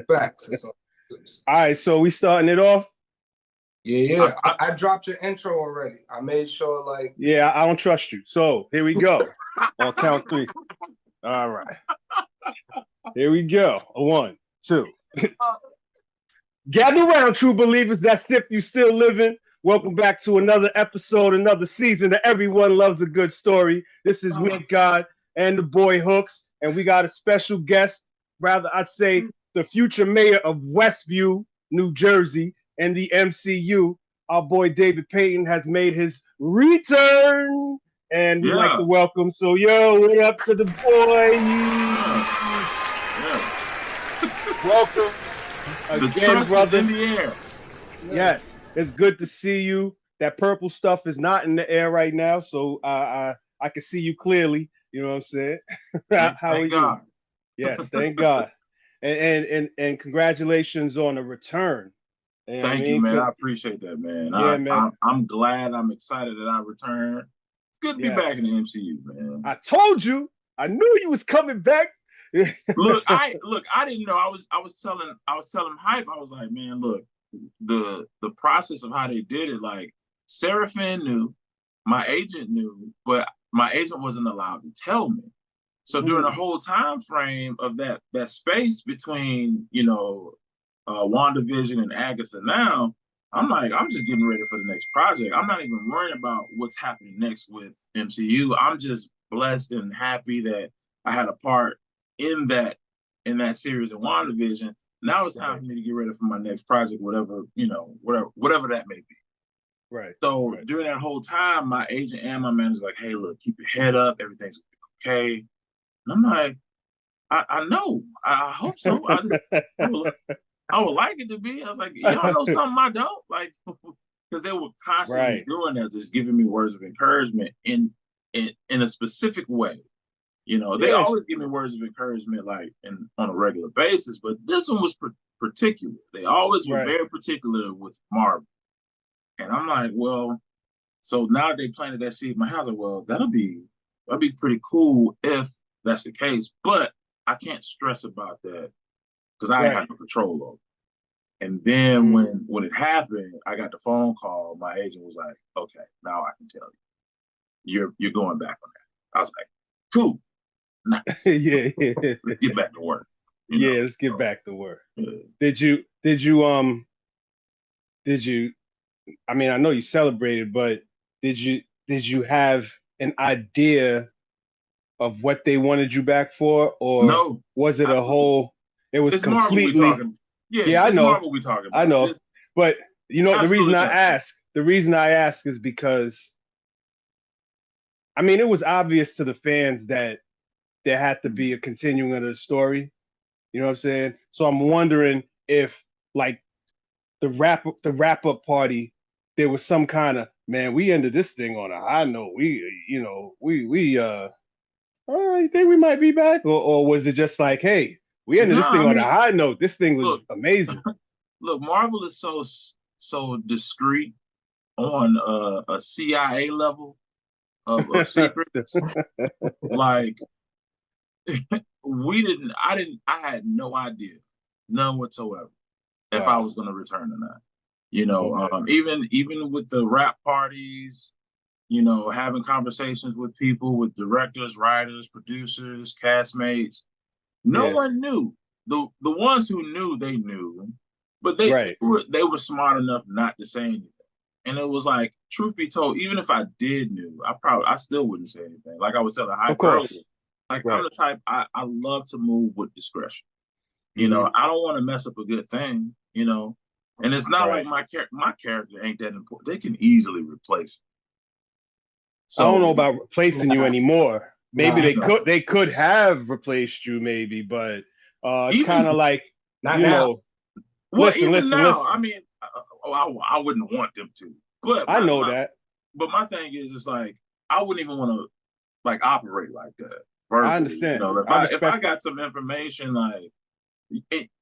Facts. That's all. All right, so we starting it off. Yeah. I dropped your intro already. I made sure, like, Yeah, I don't trust you. So here we go. On count three. All right. Here we go. One, two. Gather around, true believers. That's if you still living. Welcome back to another episode, another season that everyone loves a good story. This is me, God, and the boy Hookz, and we got a special guest. Rather, I'd say the future mayor of Westview, New Jersey, and the MCU. Our boy David Payton has made his return, and we'd like to welcome. So, yo, what up to the boy? Welcome. Again, brother. In the air. Yes, it's good to see you. That purple stuff is not in the air right now, so I can see you clearly. You know what I'm saying? How are you? Yes, thank God. And congratulations on the return. Thank you, man. I appreciate that, man. Yeah, man. I'm glad. I'm excited that I returned. It's good to be back in the MCU, man. I told you. I knew you was coming back. Look, I didn't know. I was telling Hype. I was like, man, look, the process of how they did it. Like, Seraphin knew, my agent knew, but my agent wasn't allowed to tell me. So during the whole time frame of that space between WandaVision and Agatha now, I'm like, I'm just getting ready for the next project. I'm not even worrying about what's happening next with MCU. I'm just blessed and happy that I had a part in that series of WandaVision. Now it's time for me to get ready for my next project, whatever that may be. Right. So during that whole time, my agent and my manager like, hey, look, keep your head up, everything's okay. And I'm like, I know, I hope so. I would like it to be. I was like, y'all know something I don't, like, because they were constantly doing that, just giving me words of encouragement in a specific way. They always give me words of encouragement, like on a regular basis, but this one was particular. They always were very particular with Marvel. And I'm like, well, so now they planted that seed in my house. Like, well, that'd be pretty cool if that's the case, but I can't stress about that because I ain't have no control over it. And then when it happened, I got the phone call. My agent was like, okay, now I can tell you. You're going back on that. I was like, cool. Nice. Yeah. Let's get back to work. Let's get back to work. Yeah. Did you I mean, I know you celebrated, but did you have an idea of what they wanted you back for, or no, was it a whole? It was it's completely. Marvel I know. Marvel we talking about. I know, but the reason I ask is because, I mean, it was obvious to the fans that there had to be a continuing of the story. You know what I'm saying? So I'm wondering if, like, the wrap up party, there was some kind of, man, we ended this thing on a high note. You think we might be back, or was it just like, hey, we ended this thing on a high note. This thing was amazing. Look, Marvel is so discreet on a CIA level of secrets. Like, I had no idea, none whatsoever, if I was going to return or not. Even with the rap parties, having conversations with people, with directors, writers, producers, castmates, no one knew. The ones who knew, they knew, but they were smart enough not to say anything. And it was like, truth be told, even if I did knew, I still wouldn't say anything. Like I was telling Hype earlier, like I'm the type, I love to move with discretion. I don't want to mess up a good thing. And it's not like my character ain't that important. They can easily replace it. So, I don't know about replacing you anymore. Maybe they could have replaced you, maybe, but it's kind of like, Well, listen. I mean, I wouldn't want them to, but I know that. But my thing is, it's like I wouldn't even want to like operate like that. Verbally. I understand. If I got some information, like,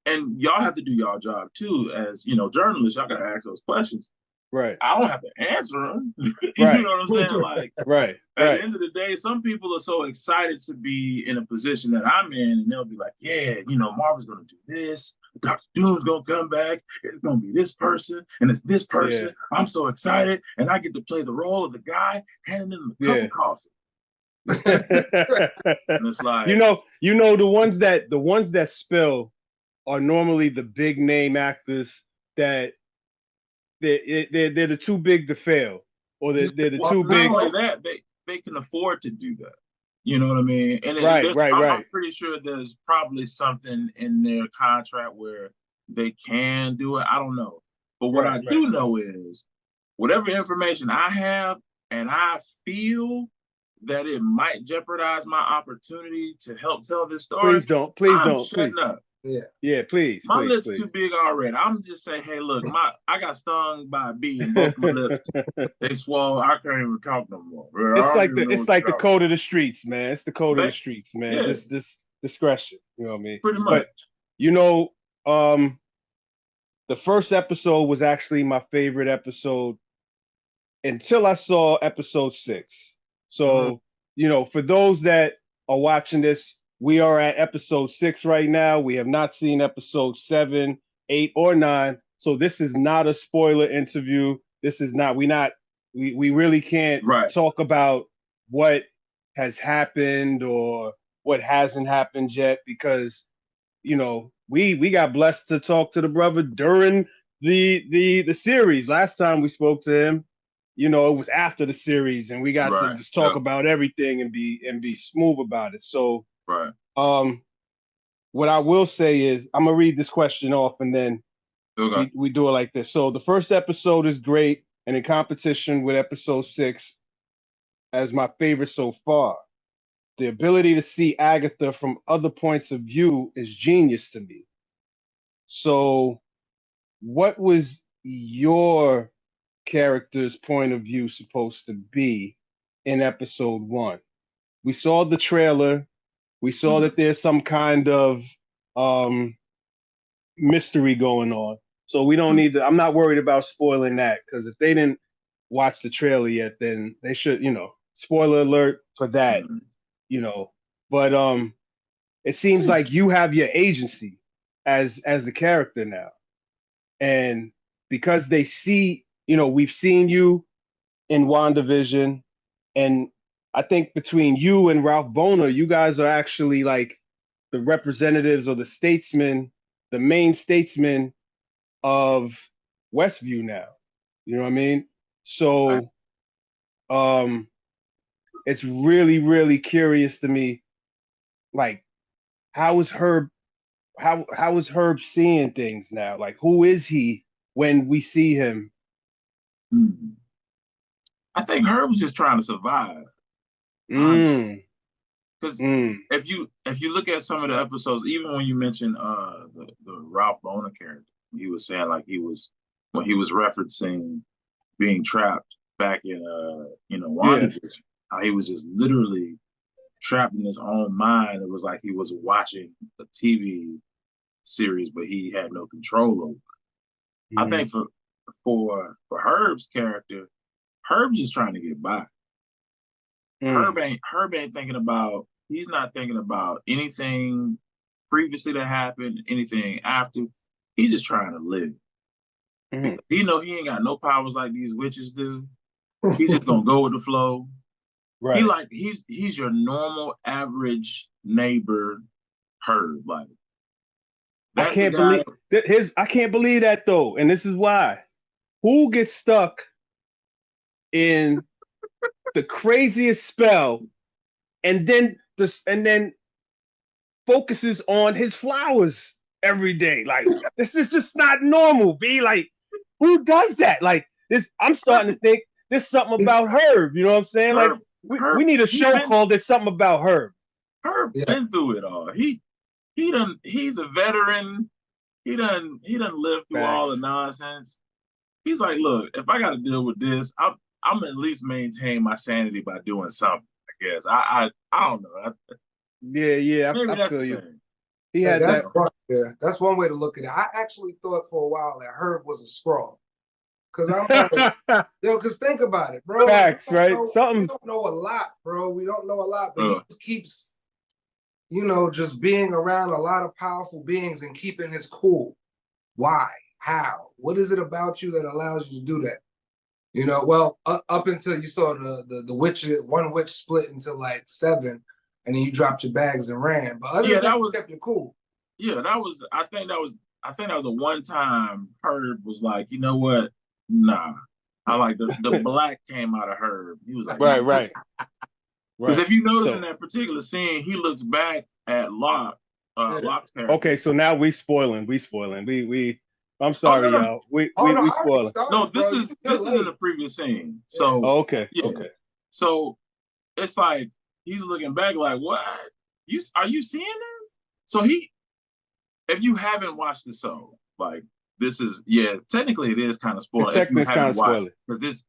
and y'all have to do y'all job too, as journalists, y'all gotta ask those questions. Right. I don't have to answer them. You Right. know what I'm saying? Like, right. at the end of the day, some people are so excited to be in a position that I'm in, and they'll be like, yeah, Marvel's going to do this. Dr. Doom's going to come back. It's going to be this person, and it's this person. Yeah. I'm so excited, and I get to play the role of the guy handing them a cup of coffee. And it's like, the ones that spill are normally the big name actors that they're the too big to fail, or they're the too big. Not only that, they can afford to do that. You know what I mean? And right. I'm pretty sure there's probably something in their contract where they can do it. I don't know. But what I do know is whatever information I have and I feel that it might jeopardize my opportunity to help tell this story. Please don't. Shutting up. Yeah, please. My lips too big already. I'm just saying, hey, look, I got stung by a bee and both my lips they swole. I can't even talk no more. Bro. It's like the code of the streets, man. It's the code of the streets, man. Yeah. Just discretion. You know what I mean? Pretty much. But the first episode was actually my favorite episode until I saw episode 6. So, for those that are watching this, we are at episode 6 right now. We have not seen episode 7, 8, or 9. So this is not a spoiler interview. This is not, we really can't talk about what has happened or what hasn't happened yet because, we got blessed to talk to the brother during the series. Last time we spoke to him, it was after the series and we got to just talk about everything and be smooth about it. So, what I will say is I'm gonna read this question off and then we do it like this. So the first episode is great and in competition with episode 6 as my favorite so far. The ability to see Agatha from other points of view is genius to me. So what was your character's point of view supposed to be in episode 1? We saw the trailer. We saw that there's some kind of mystery going on. So we don't need to, I'm not worried about spoiling that because if they didn't watch the trailer yet, then they should, spoiler alert for that, But it seems like you have your agency as the character now. And because they see, we've seen you in WandaVision and I think between you and Ralph Boner, you guys are actually like the representatives or the statesmen, the main statesmen of Westview now. You know what I mean? So it's really, really curious to me, like, how is Herb seeing things now? Like, who is he when we see him? I think Herb's just trying to survive. Because if you look at some of the episodes, even when you mentioned the Ralph Boner character, he was saying like when he was referencing being trapped back in WandaVision, how he was just literally trapped in his own mind. It was like he was watching a TV series, but he had no control over it. I think for Herb's character, Herb's just trying to get by. Herb ain't thinking about, he's not thinking about anything previously that happened, anything after. He's just trying to live. He ain't got no powers like these witches do. He's just gonna go with the flow. Right. He's your normal average neighbor Herb. Like I can't believe that though, and this is why. Who gets stuck in the craziest spell and then focuses on his flowers every day? Like, this is just not normal, B. Like, who does that? Like, this, I'm starting to think there's something about Herb. You know what I'm saying? Herb, like, we need a show called "There's Something About Herb." Herb's been through it all. He's a veteran. He done lived through all the nonsense. He's like, look, if I got to deal with this, I'm at least maintain my sanity by doing something. I guess I don't know. I feel you. He has that. Yeah, that's one way to look at it. I actually thought for a while that Herb was a Skrull. Cause I'm like, yo, cause think about it, bro. Facts, like, right? Something. We don't know a lot, bro. We don't know a lot, but he just keeps, just being around a lot of powerful beings and keeping his cool. Why? How? What is it about you that allows you to do that? Well, up until you saw the witch, one witch split into like 7, and then you dropped your bags and ran. But other than that, you kept it cool. Yeah, I think that was a one time Herb was like, you know what? Nah. I like the black came out of Herb. He was like, right. Because if you notice in that particular scene, he looks back at Locke's character. Okay, so now we spoiling. We I'm sorry, y'all. We spoiling. No, this is in the previous scene. So okay. So it's like he's looking back like, what? Are you seeing this? So if you haven't watched the show, like this is technically it is kind of spoiler if you haven't watched it. Because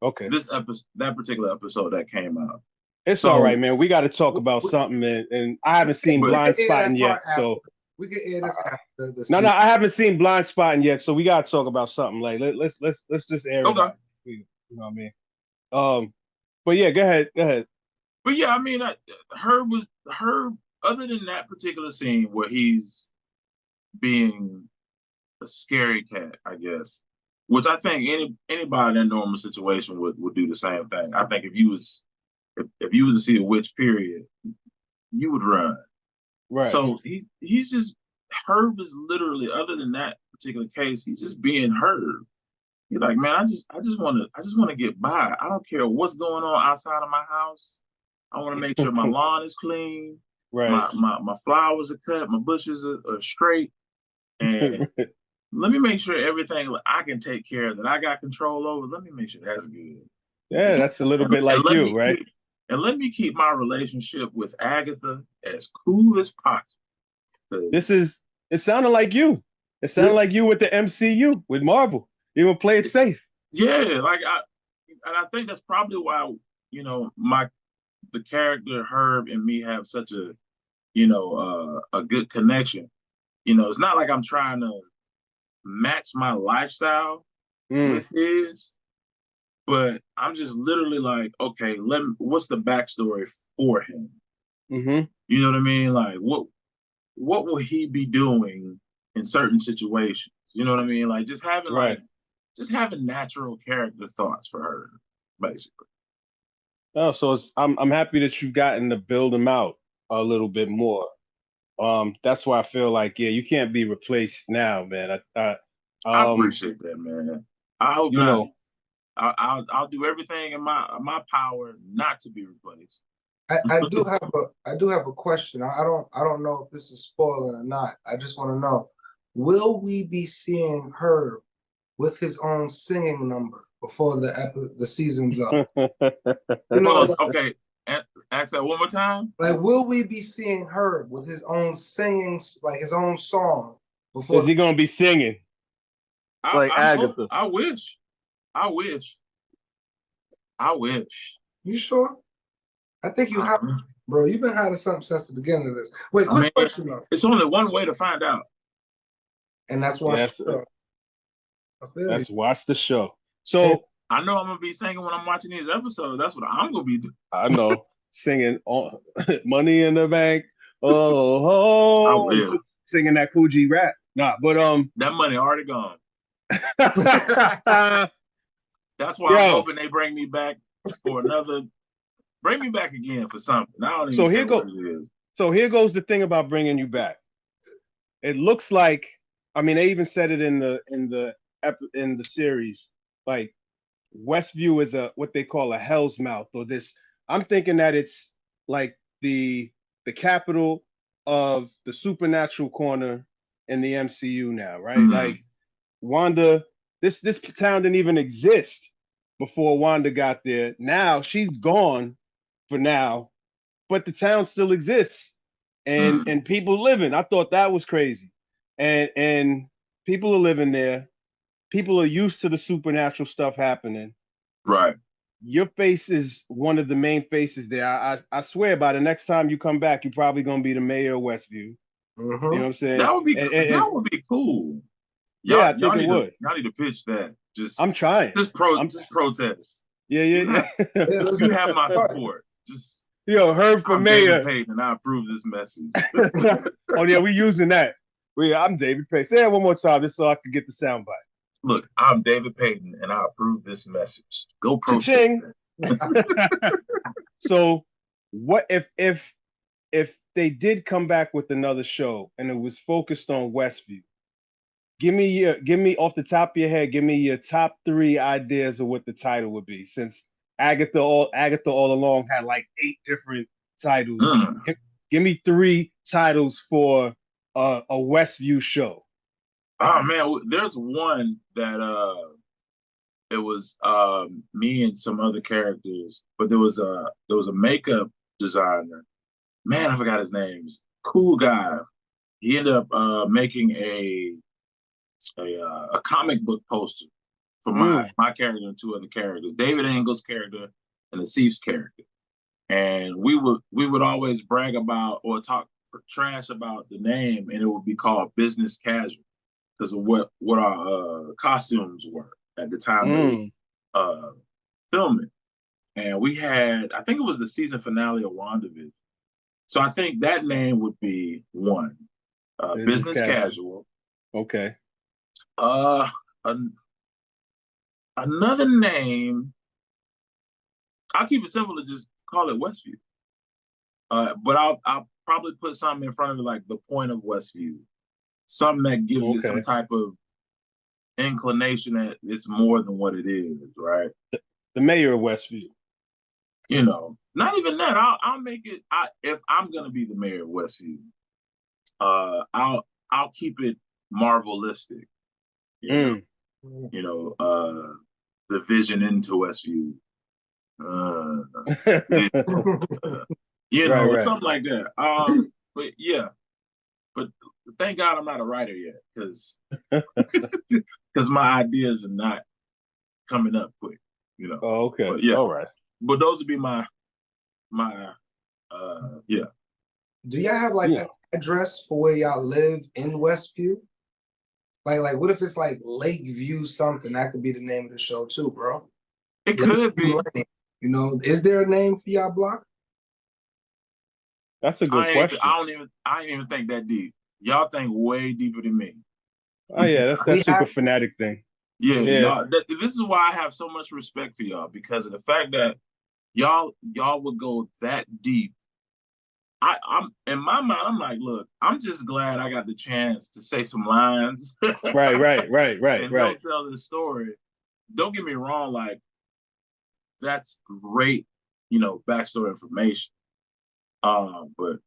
that particular episode that came out. It's all right, man. We got to talk about something, and I haven't seen Blind Spotting yet, so we can air this after the No, I haven't seen Blind Spotting yet, so we got to talk about something. Like let's just air it out. You know what I mean? But yeah, go ahead. But yeah, I mean, Herb. Other than that particular scene where he's being a scary cat, I guess, which I think anybody in a normal situation would do the same thing. I think if you was to see a witch, period, you would run. Right. So he's just Herb is literally, other than that particular case, he's just being Herb. He's like, man, I just want to get by. I don't care what's going on outside of my house. I want to make sure my lawn is clean. Right. My flowers are cut. My bushes are straight. And let me make sure everything I can take care of, that I got control over. Let me make sure that's good. Yeah, that's a little bit like you, right? And let me keep my relationship with Agatha as cool as possible. It sounded like you. It sounded like you with the MCU, with Marvel. You would play it safe. Yeah, I think that's probably why, the character Herb and me have such a good connection. It's not like I'm trying to match my lifestyle with his, but I'm just literally like, okay, what's the backstory for him? Mm-hmm. You know what I mean? Like, what will he be doing in certain situations? You know what I mean? Like, just having natural character thoughts for her, basically. Oh, so I'm happy that you've gotten to build him out a little bit more. That's why I feel like, you can't be replaced now, man. I appreciate that, man. I hope not. I'll do everything in my power not to be replaced. I do have a question. I don't know if this is spoiling or not. I just want to know, will we be seeing Herb with his own singing number before the season's up? Okay, ask that one more time. Like, will we be seeing Herb with his own singing, like his own song before? Is he gonna be singing like Agatha? I wish. You sure? I think you have, bro. You've been hiding something since the beginning of this. Wait, quick question though. It's only one way to find out, and that's why. Watch the show. So I know I'm gonna be singing when I'm watching these episodes. That's what I'm gonna be doing. I know, singing "Money in the Bank." Oh, I will. Singing that Coogee rap. Nah, but that money already gone. That's why I'm hoping they bring me back for another. Bring me back again for something. I don't even care what it is. So here goes the thing about bringing you back. It looks like, I mean, they even said it in the series, like Westview is what they call a hell's mouth, or this. I'm thinking that it's like the capital of the supernatural corner in the MCU now, right? Mm-hmm. Like Wanda, this town didn't even exist before Wanda got there. Now she's gone for now, but the town still exists, and people living. I thought that was crazy, and people are living there. People are used to the supernatural stuff happening. Right. Your face is one of the main faces there. I swear, by the next time you come back, you're probably gonna be the mayor of Westview. Mm-hmm. You know what I'm saying? That would be cool. I think it would. Y'all need to pitch that. I'm trying. Just protest. Yeah. You have my support. Just Herb for I'm mayor. David Payton, and I approve this message. Oh yeah, we using that. I'm David Payton. Say that one more time, just so I can get the soundbite. Look, I'm David Payton, and I approve this message. Go protest. So, what if they did come back with another show and it was focused on Westview? Give me off the top of your head. Give me your top 3 ideas of what the title would be. Since Agatha All Along had like 8 different titles. Give me 3 titles for a Westview show. Oh man, there's one that it was me and some other characters, but there was a makeup designer. Man, I forgot his name. Cool guy. He ended up making a comic book poster for my character and 2 other characters, David Engel's character and the Thief's character. And we would always brag about or talk trash about the name, and it would be called Business Casual because of what our costumes were at the time of filming. And we had, I think it was the season finale of Wandavision. So I think that name would be one. Business Casual. Okay. Another name, I'll keep it simple and just call it Westview. But I'll probably put something in front of it like the point of Westview. Something that gives it some type of inclination that it's more than what it is, right? The mayor of Westview. Not even that. I'll make it. If I'm gonna be the mayor of Westview, I'll keep it Marvelistic. The vision into Westview. Right. Something like that. But yeah. But thank God I'm not a writer yet, because my ideas are not coming up quick. Oh, okay. But yeah. All right. But those would be my yeah. Do y'all have like an address for where y'all live in Westview? Like what if it's like Lakeview something? That could be the name of the show too, bro. It could be. Is there a name for y'all block? That's a good question. I ain't even think that deep. Y'all think way deeper than me. Oh yeah, that's that super fanatic thing. Yeah. Y'all, this is why I have so much respect for y'all, because of the fact that y'all would go that deep. I'm in my mind, I'm like, look, I'm just glad I got the chance to say some lines. Right. And help tell the story. Don't get me wrong, like that's great, backstory information. But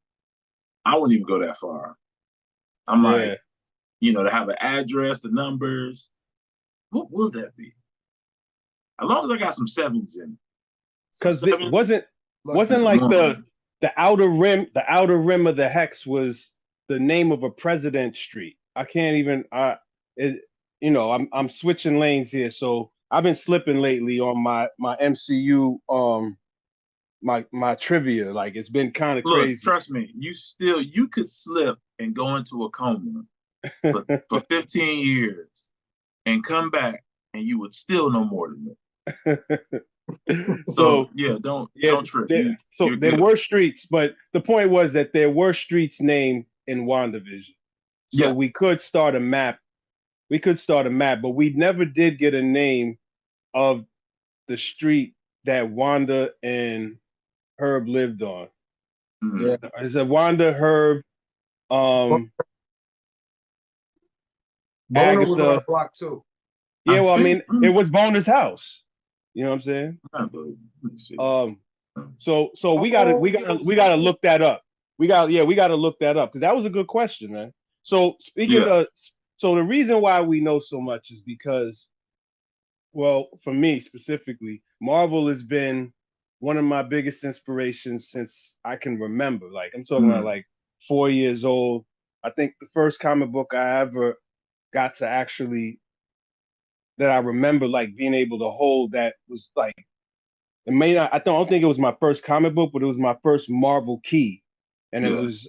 I wouldn't even go that far. I'm like, to have an address, the numbers. What will that be? As long as I got some 7s in it. Because it wasn't like the outer rim of the hex was the name of a president street. I can't even I'm switching lanes here, so I've been slipping lately on my MCU my trivia. Like it's been kind of crazy. Trust me, you could slip and go into a coma for 15 years and come back and you would still know more than me. So don't trip. There were streets, but the point was that there were streets named in WandaVision. So we could start a map. But we never did get a name of the street that Wanda and Herb lived on. Yeah. Is it Wanda, Herb, Boner Agatha was on the block too. Yeah, well, I mean, it was Boner's house. You know what I'm saying? So we gotta look that up. We gotta look that up because that was a good question, man. So so the reason why we know so much is because, well, for me specifically, Marvel has been one of my biggest inspirations since I can remember. Like I'm talking about like 4 years old. I think the first comic book I ever got to actually that I remember like being able to hold that was like I don't think it was my first comic book, but it was my first Marvel key. And it was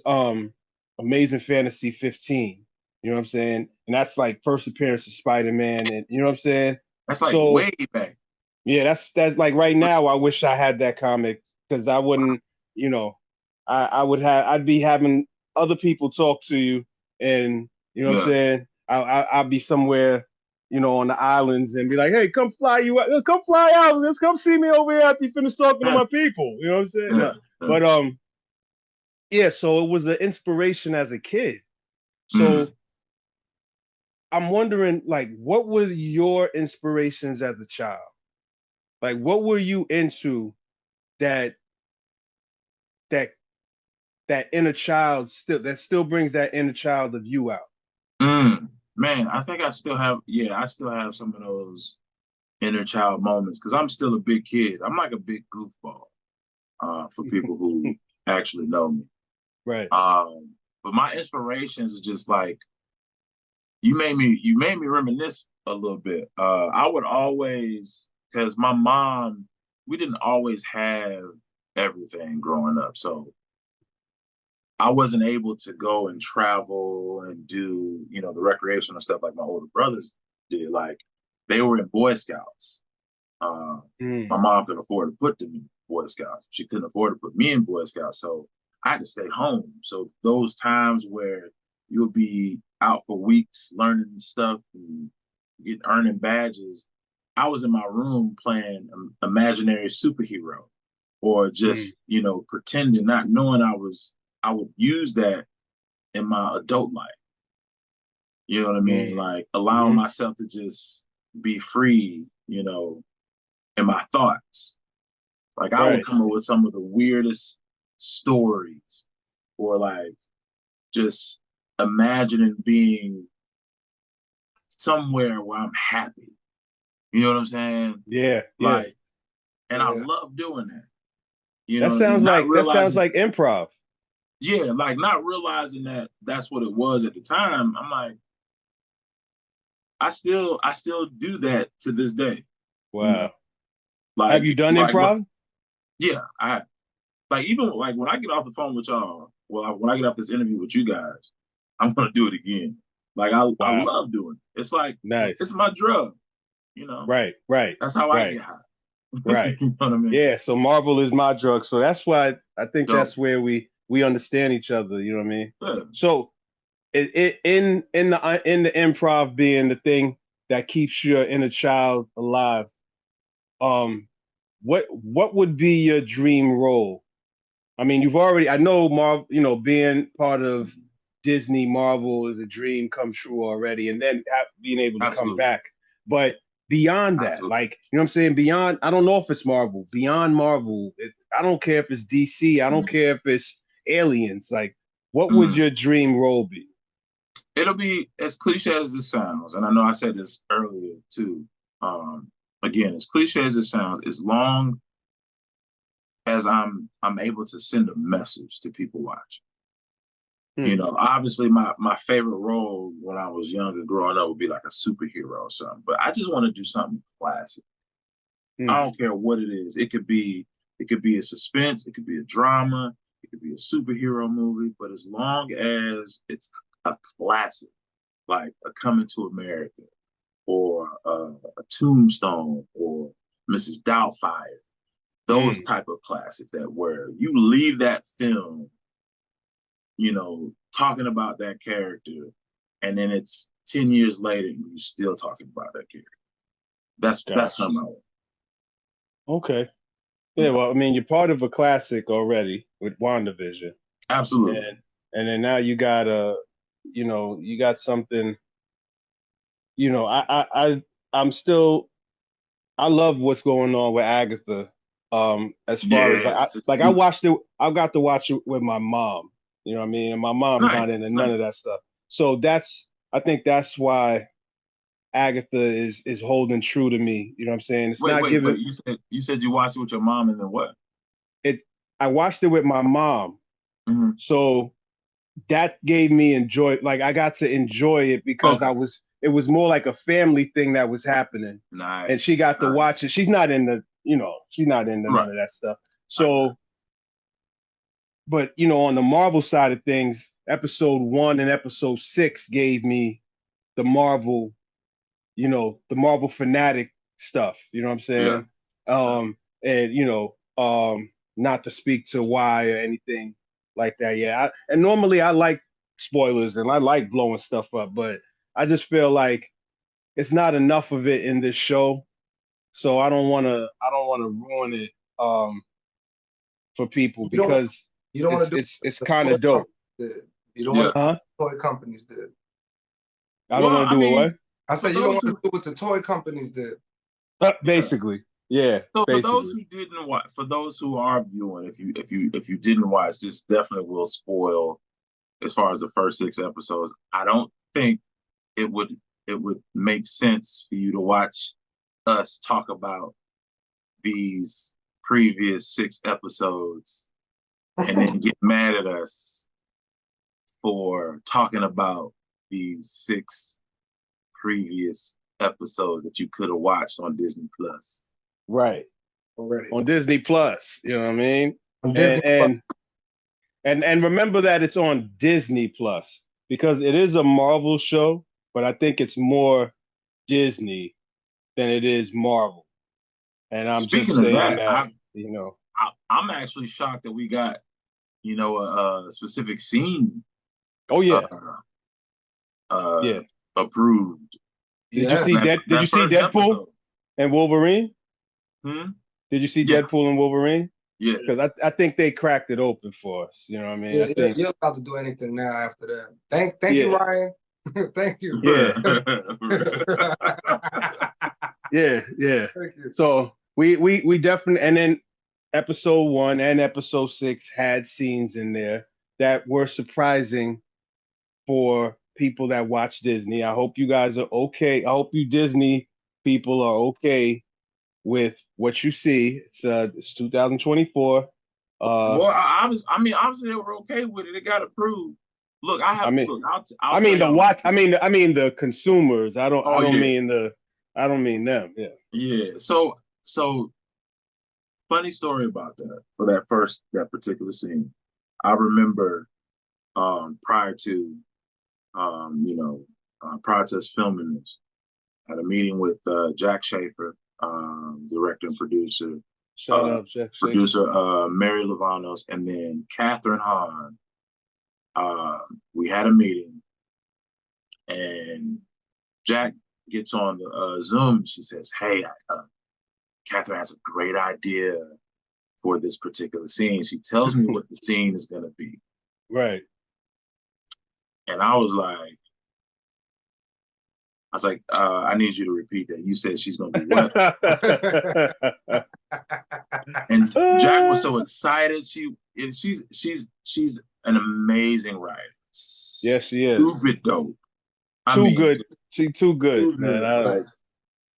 Amazing Fantasy 15. You know what I'm saying? And that's like first appearance of Spider-Man, and you know what I'm saying? That's like So way back. yeah, that's like right now. I wish I had that comic because I wouldn't, you know, I'd be having other people talk to you, and you know what I'm Yeah. saying. I'll be somewhere, you know, on the islands and be like, hey, come fly out, let's come see me over here after you finish talking to Yeah. my people. You know what I'm saying? Yeah. No. But yeah. So it was an inspiration as a kid. So I'm wondering, like, what were your inspirations as a child? Like, what were you into that that that inner child still brings that inner child of you out? Man, I think I still have, I still have some of those inner child moments because I'm still a big kid. I'm like a big goofball for people who actually know me. Right. But my inspirations are just like you made me reminisce a little bit. I would always, because my mom, we didn't always have everything growing up, so I wasn't able to go and travel and do, the recreational stuff like my older brothers did. Like they were in Boy Scouts. My mom could afford to put them in Boy Scouts. She couldn't afford to put me in Boy Scouts. So I had to stay home. So those times where you'll be out for weeks learning stuff and earning badges, I was in my room playing imaginary superhero or just, pretending, not knowing I would use that in my adult life. You know what I mean? Like allowing myself to just be free, in my thoughts. Like I would come up with some of the weirdest stories or like just imagining being somewhere where I'm happy. You know what I'm saying? Yeah. Like, and I love doing that. You know That what I mean? sounds like improv. Yeah, like not realizing that that's what it was at the time. I'm like, I still do that to this day. Wow. Like, have you done improv? Yeah, I have. Like even like when I get off the phone with y'all, well, when I get off this interview with you guys, I'm gonna do it again. Like I love doing it. It's like nice. It's my drug, Right. That's how I get high. Right. You know what I mean? Yeah. So Marvel is my drug. So that's why I think Dope. that's where we understand each other. You know what I mean? Yeah. So in the improv being the thing that keeps your inner child alive, what would be your dream role? I mean, I know Marvel, being part of Disney Marvel is a dream come true already, and then being able to come back. But beyond that, like, you know what I'm saying? Beyond, I don't know if it's Marvel, beyond Marvel, I don't care if it's DC, I don't care if it's aliens. Like, what would your dream role be? It'll be as cliche as it sounds, and I know I said this earlier too. Again, as cliche as it sounds, as long as I'm able to send a message to people watching. Obviously my favorite role when I was younger growing up would be like a superhero or something, but I just want to do something classic. I don't care what it is. It could be a suspense, it could be a drama, it could be a superhero movie, but as long as it's a classic, like a Coming to America or a Tombstone or Mrs. Doubtfire, those type of classics that where you leave that film, talking about that character, and then it's 10 years later and you're still talking about that character. That's something I want. Okay. Yeah, well, I mean, you're part of a classic already with WandaVision. Absolutely. And then now you got you got something, I love what's going on with Agatha. As far as I watched it, I got to watch it with my mom. You know what I mean? And my mom's not into none of that stuff. So I think that's why Agatha is holding true to me. You know what I'm saying? It's wait. You said you watched it with your mom, and then what? I watched it with my mom. So that gave me enjoy. Like I got to enjoy it because it was more like a family thing that was happening. Nice. And she got to watch it. She's not into, she's not into none of that stuff. So, but on the Marvel side of things, episode 1 and episode 6 gave me the Marvel, the Marvel fanatic stuff. You know what I'm saying? And not to speak to why or anything like that. Yeah, and normally I like spoilers and I like blowing stuff up, but I just feel like it's not enough of it in this show, so I don't wanna ruin it for people You don't because you don't want to do it's what kind the of toy dope. companies did. You don't want to do Huh? what the toy companies did. I don't Well, want I to do a mean, what? I for said you don't those want to who, do what the toy companies did. yeah. Basically, yeah, So for those basically. who didn't watch, for those who are viewing, if you didn't watch, this definitely will spoil as far as the first 6 episodes. I don't think it would it would make sense for you to watch us talk about these previous 6 episodes and then get mad at us for talking about these 6 previous episodes that you could have watched on Disney Plus. Right. Already On Disney Plus, you know what I mean? on And Disney Plus. and remember that it's on Disney Plus because it is a Marvel show, but I think it's more Disney than it is Marvel. And I'm just Speaking of saying that, that, you know. I'm actually shocked that we got a specific scene Oh uh, yeah, uh, yeah. approved. Did you Yes. see Did you That see first Deadpool episode. and Wolverine? Hmm? Did you see Yeah, Deadpool and Wolverine? yeah. Because I think they cracked it open for us. You know what I mean? Yeah, I think you're allowed to do anything now after that. Thank you, yeah, Ryan. Thank you. yeah, yeah, yeah. Thank you. So we definitely, and then episode 1 and episode 6 had scenes in there that were surprising for people that watch Disney. I hope you guys are okay. I hope you Disney people are okay with what you see. It's 2024. Well, I mean, obviously they were okay with it. It got approved. Look, I mean, I'll I tell mean the y'all this. watch. I mean the consumers. I Oh don't yeah, mean I don't mean them. Yeah. yeah. So funny story about that for that particular scene. I remember prior to prior to us filming this, I had a meeting with Jack Schaefer, director and producer, Shout out Jeff Schaefer. Mary Lavanos, and then Catherine Hahn. We had a meeting, and Jack gets on the Zoom. She says, "Hey, Catherine has a great idea for this particular scene." She tells me what the scene is going to be, Right. and I was like, I need you to repeat that. You said she's going to be what? And Jack was so excited. She's an amazing writer. Yes, she is. Stupid dope. Too good. She too good, man.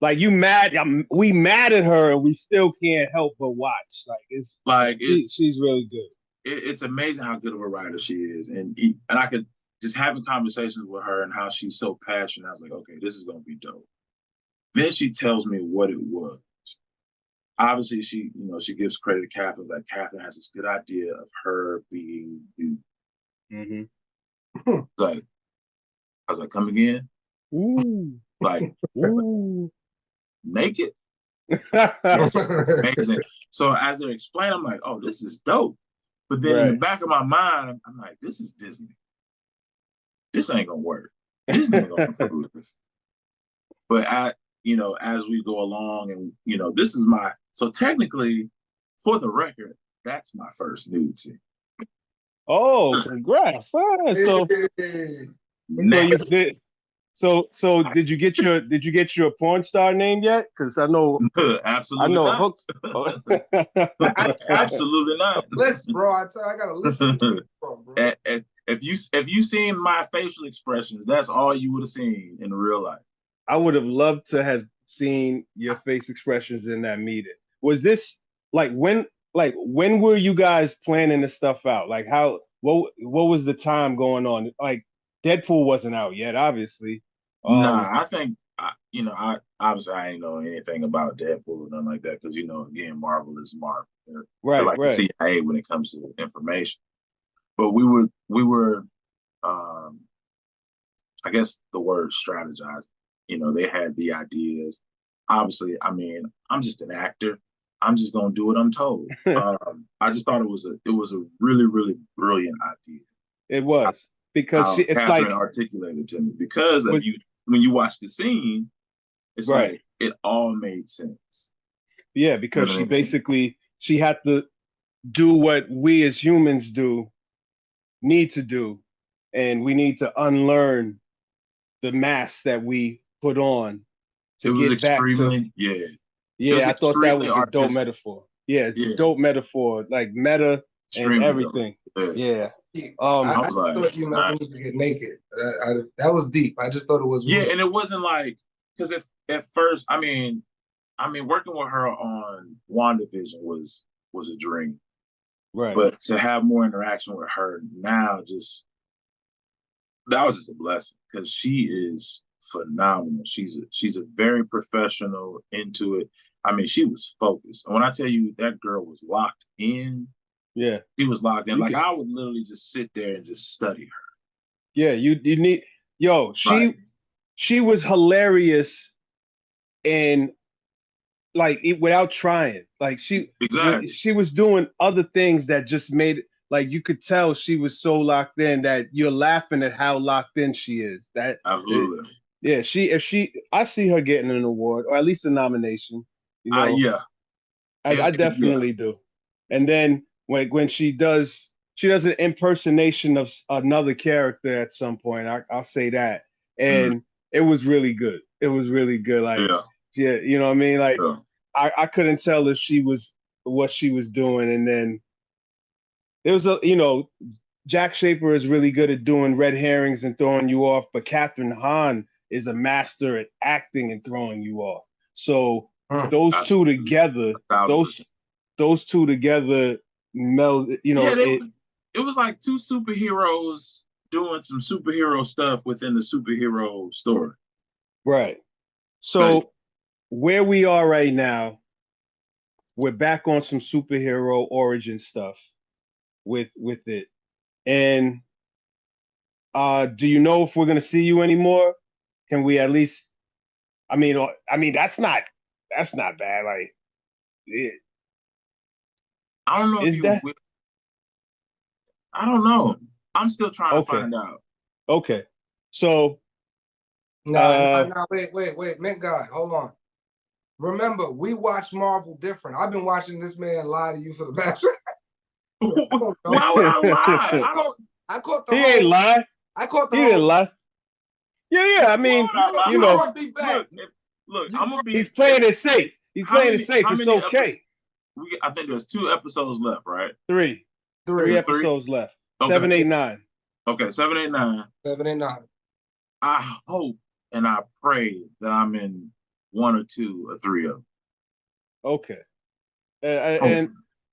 Like you mad? We mad at her, and we still can't help but watch. She's really good. It's amazing how good of a writer she is, and I could just having conversations with her and how she's so passionate. I was like, okay, this is gonna be dope. Then she tells me what it was. Obviously, she gives credit to Catherine. Like Catherine has this good idea of her being you. Mm-hmm. Like I was like, come again? Ooh. Like Ooh. naked? Yes, amazing. So as they're explaining, I'm like, oh, this is dope. But then in the back of my mind, I'm like, this is Disney. This ain't gonna work. Disney ain't gonna approve this. But as we go along, and this is so technically, for the record, that's my first nude scene. Oh, congrats! So did you get your porn star name yet? Because I know absolutely not. Absolutely not. List, bro. I got a list from, bro. If you seen my facial expressions, that's all you would have seen in real life. I would have loved to have seen your face expressions in that meeting. Was this when were you guys planning this stuff out? Like what was the time going on? Like Deadpool wasn't out yet, obviously. Nah, I think I obviously I ain't know anything about Deadpool or nothing like that because again, Marvel is Marvel. They're like the CIA when it comes to information. But we were I guess the word strategized. They had the ideas. obviously, I mean, I'm just an actor. I'm just gonna do what I'm told. I just thought it was a really, really brilliant idea. It was because How it's like Catherine articulated to me. Because with, when you watch the scene, it's right. like it all made sense. Yeah, because You know what I mean? she had to do what we as humans need to do, and we need to unlearn the mask that we put on to It was get back to. extremely, yeah. It was Yeah, I thought that extremely was a dope artistic. metaphor. Yeah, it's a Yeah, dope metaphor, like meta and extremely dope. everything. Yeah. Yeah. I I was just thought, like, you know, he nice. needed to get naked. That was deep. I just thought it was Yeah, real. and it wasn't like because if at first, I mean, working with her on WandaVision was a dream, Right. but to have more interaction with her now, just that was just a blessing because she is phenomenal. She's a very professional, into it. I mean, she was focused. And when I tell you that girl was locked in, Yeah. she was locked in. You Like could, I would literally just sit there and just study her. yeah, you need yo, Like, she was hilarious and like without trying. Like exactly. she was doing other things that just made it like you could tell she was so locked in that you're laughing at how locked in she is. Absolutely. Yeah, I see her getting an award or at least a nomination. You know, Yeah. I Yeah. definitely do. And then when she does an impersonation of another character at some point. I'll say that, Mm, and it was really good. It was really good. Like, yeah. yeah, you know what I mean. Like, Yeah. I couldn't tell if she was what she was doing, and then there was a Jack Shaper is really good at doing red herrings and throwing you off, but Catherine Hahn is a master at acting and throwing you off. So those two Absolutely. together, 1,000%. those two together meld. Yeah, it was like two superheroes doing some superhero stuff within the superhero story. Right. Like, So where we are right now, we're back on some superhero origin stuff with it. And do you know if we're gonna see you anymore? Can we at least? I mean that's not bad. Like, I don't know if is you that will. I don't know. I'm still trying to okay? find out. Okay, so Nah, wait, Mint guy, hold on. Remember, we watch Marvel different. I've been watching this man lie to you for the past. Why would I lie? I caught the he whole. ain't lie. I caught the He whole. didn't lie. Yeah. I mean, You brought me back. Look, I'm gonna be. he's playing it safe. He's playing it safe. It's okay. I think there's 2 episodes left, right? Three episodes left. Okay. 7, 8, 9. Okay, 7, 8, 9. 7 and 9. I hope and I pray that I'm in 1 or 2 or 3 of them. Okay. And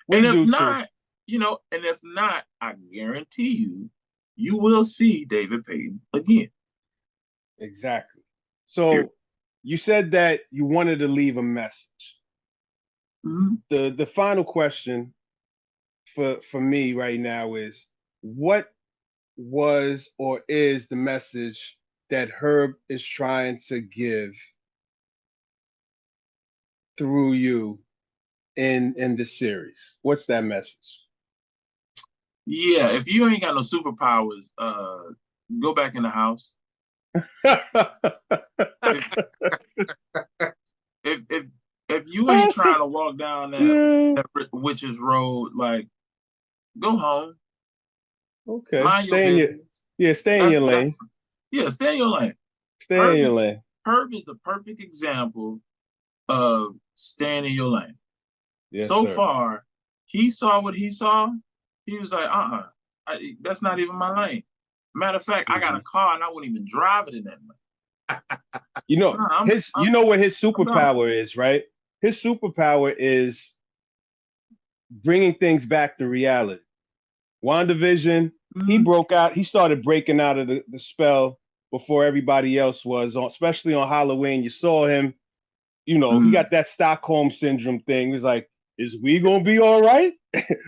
if not, and if not, I guarantee you will see David Payton again. Exactly. So you said that you wanted to leave a message. Mm-hmm. The final question for me right now is what was or is the message that Herb is trying to give through you in the series? What's that message? Yeah, if you ain't got no superpowers, go back in the house. if you ain't trying to walk down that witch's road, like, go home. Okay. Mind your business. Stay in your lane. Stay in your lane. Stay in your lane. Herb is the perfect example of staying in your lane. Yes, so sir. far, he saw what he saw. He was like, that's not even my lane. Matter of fact, I got a car and I wouldn't even drive it in that lane. You know, you know what his superpower is, right? His superpower is bringing things back to reality. WandaVision, he started breaking out of the spell before everybody else was, especially on Halloween. You saw him, he got that Stockholm syndrome thing. He was like, is we gonna be all right?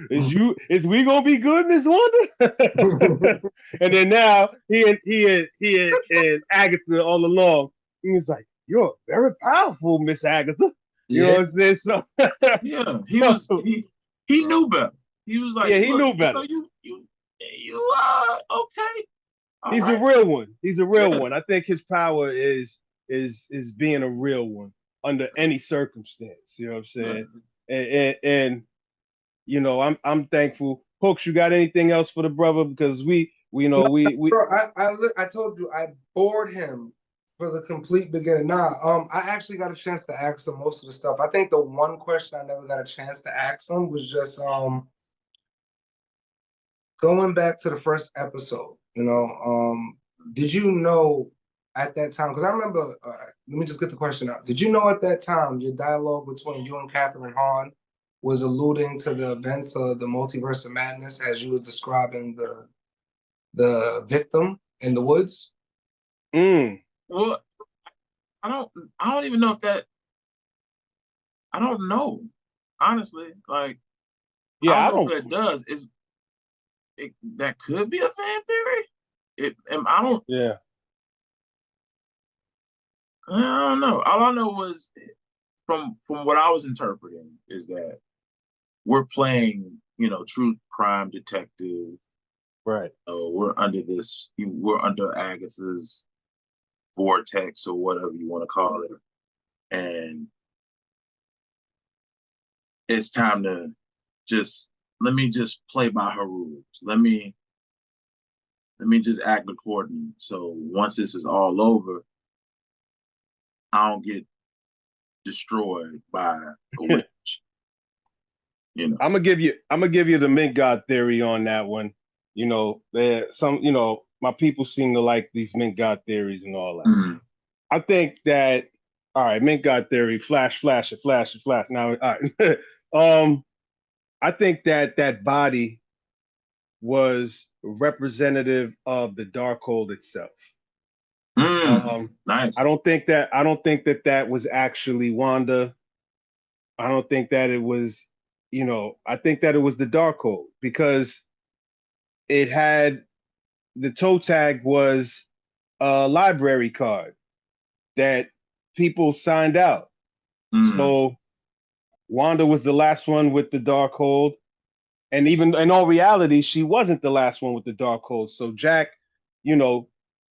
Is we gonna be good, Miss Wanda? And then now he and Agatha all along. He was like, you're very powerful, Miss Agatha. You know what I'm saying? So yeah, he knew better. He was like, yeah, he look, knew better. You okay. All He's right. a real one. He's a real one. I think his power is being a real one under any circumstance. You know what I'm saying? And you know, I'm thankful. Hookz, you got anything else for the brother? Because we Bro, I told you I bored him for the complete beginning. I actually got a chance to ask him most of the stuff. I think the one question I never got a chance to ask him was just going back to the first episode. Did you know at that time? Because I remember. Let me just get the question out. Did you know at that time your dialogue between you and Catherine Hahn was alluding to the events of the Multiverse of Madness as you were describing the victim in the woods? Well, I don't even know if that. I don't know, honestly. Like, yeah, I don't know if that does. That could be a fan theory. I don't. Yeah. I don't know. All I know was from what I was interpreting is that we're playing, true crime detective. Right. We're under Agatha's vortex or whatever you want to call it, and it's time to let me just play by her rules. Let me just act accordingly. So once this is all over, I don't get destroyed by a witch. I'm gonna give you the Mint God theory on that one. My people seem to like these Mint God theories and all that. Mm-hmm. I think that all right, Mint God theory, flash. Now, all right. I think that body was representative of the Darkhold itself. Nice. I don't think that was actually Wanda. I don't think that it was, I think that it was the Darkhold because it had the toe tag was a library card that people signed out. So Wanda was the last one with the Darkhold. And even in all reality, she wasn't the last one with the Darkhold. So Jack,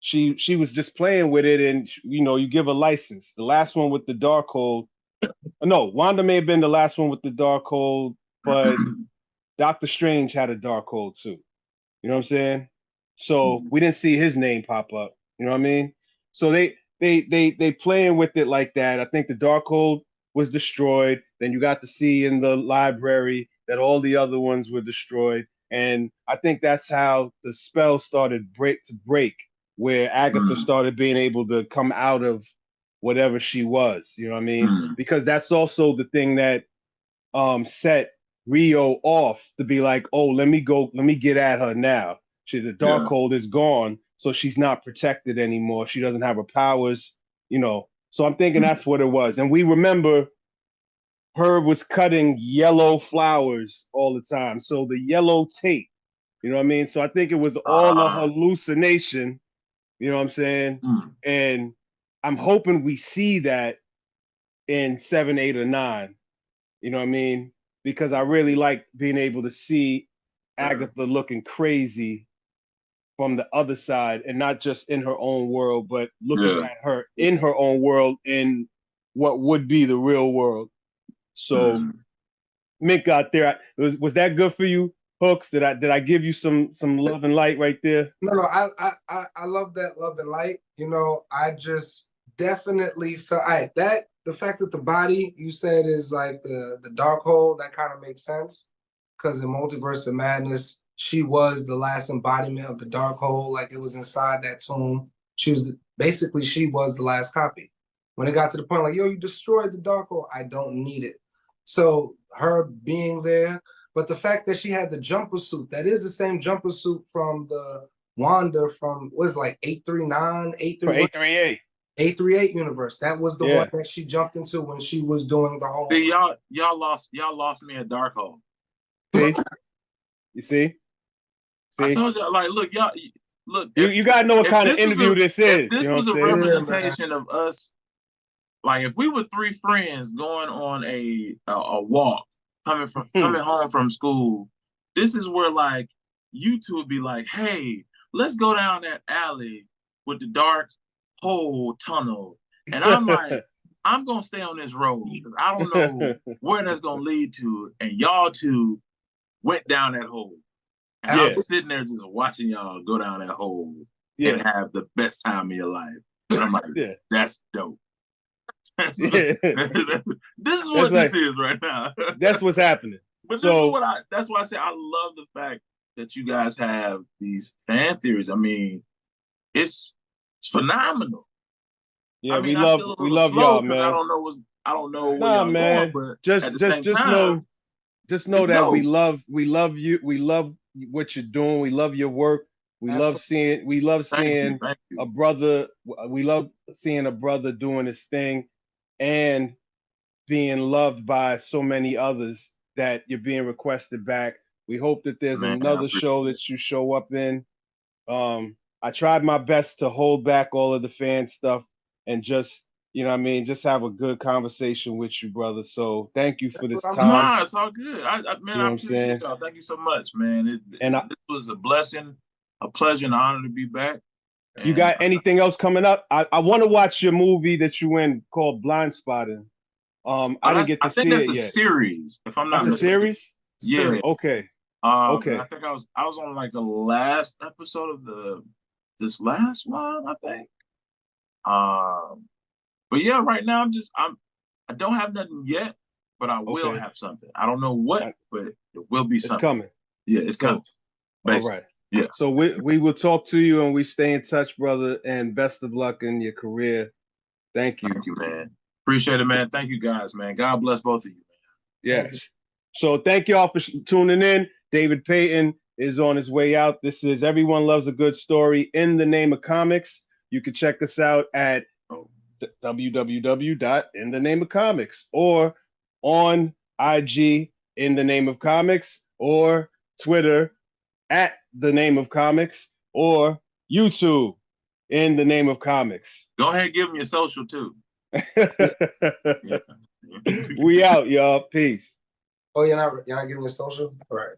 she was just playing with it, and you give a license. The last one with the Darkhold, no, Wanda may have been the last one with the Darkhold, but Doctor Strange had a Darkhold too. You know what I'm saying? So we didn't see his name pop up. You know what I mean? So they playing with it like that. I think the Darkhold was destroyed. Then you got to see in the library that all the other ones were destroyed. And I think that's how the spell started break, where Agatha started being able to come out of whatever she was. You know what I mean? Because that's also the thing that set Rio off to be like, oh, let me get at her now. The Darkhold is gone, so she's not protected anymore. She doesn't have her powers, So I'm thinking that's what it was. And we remember her was cutting yellow flowers all the time. So the yellow tape, you know what I mean? So I think it was all a hallucination, you know what I'm saying? And I'm hoping we see that in 7, 8, or 9. You know what I mean? Because I really like being able to see Agatha looking crazy from the other side and not just in her own world, but looking at her in her own world in what would be the real world. So Mint got there. Was that good for you, Hookz? Did I give you some love and light right there? No, I love that love and light. I just definitely felt the fact that the body you said is like the Darkhold, that kind of makes sense because in Multiverse of Madness, she was the last embodiment of the Darkhold. Like it was inside that tomb. She was the last copy. When it got to the point like, yo, you destroyed the Darkhold, I don't need it. So her being there, but the fact that she had the jumper suit, that is the same jumper suit from the Wanda from what is it, like 839, 838. 838 universe. That was the one that she jumped into when she was doing the whole. See, y'all lost me at Darkhold. See? You see? I told you, like, look. You gotta know what kind of interview this is. If this was a representation of us like if we were three friends going on a walk, coming home from school, this is where like you two would be like, hey, let's go down that alley with the dark hole tunnel. And I'm like, I'm gonna stay on this road because I don't know where that's gonna lead to. And y'all two went down that hole. And I'm sitting there just watching y'all go down that hole and have the best time of your life. And I'm like, that's dope. This is what this is right now. That's what's happening. But that's why I say I love the fact that you guys have these fan theories. I mean, it's phenomenal. Yeah, I mean, we love y'all, man. I don't know where y'all going, but just know that dope. we love you. We love what you're doing. We love your work. We love seeing a brother. We love seeing a brother doing his thing and being loved by so many others that you're being requested back. We hope that there's another show that you show up in. I tried my best to hold back all of the fan stuff and just, you know what I mean, just have a good conversation with you, brother. So thank you for this time. Nah, it's all good. I appreciate y'all. Thank you so much, man. This was a blessing, a pleasure, and an honor to be back. You got anything else coming up? I want to watch your movie that you in called Blind Spotting. I didn't get to see it yet. I think that's a series, if I'm not mistaken. That's a series? Yeah. Okay. Okay. I think I was on like the last episode of this last one, I think. But yeah, right now I don't have nothing yet, but I will have something. I don't know what, but it will be something. It's coming. Yeah, it's coming. All right. Yeah. So we will talk to you and we stay in touch, brother, and best of luck in your career. Thank you. Thank you, man. Appreciate it, man. Thank you guys, man. God bless both of you, man. Yes. So thank y'all for tuning in. David Payton is on his way out. This is Everyone Loves a Good Story in the Name of Comics. You can check us out at www.inthenameofcomics or on IG in the Name of Comics or Twitter at the Name of Comics or YouTube in the Name of Comics. Go ahead and give them your social too. We out, y'all. Peace. Oh, you're not giving your social? All right.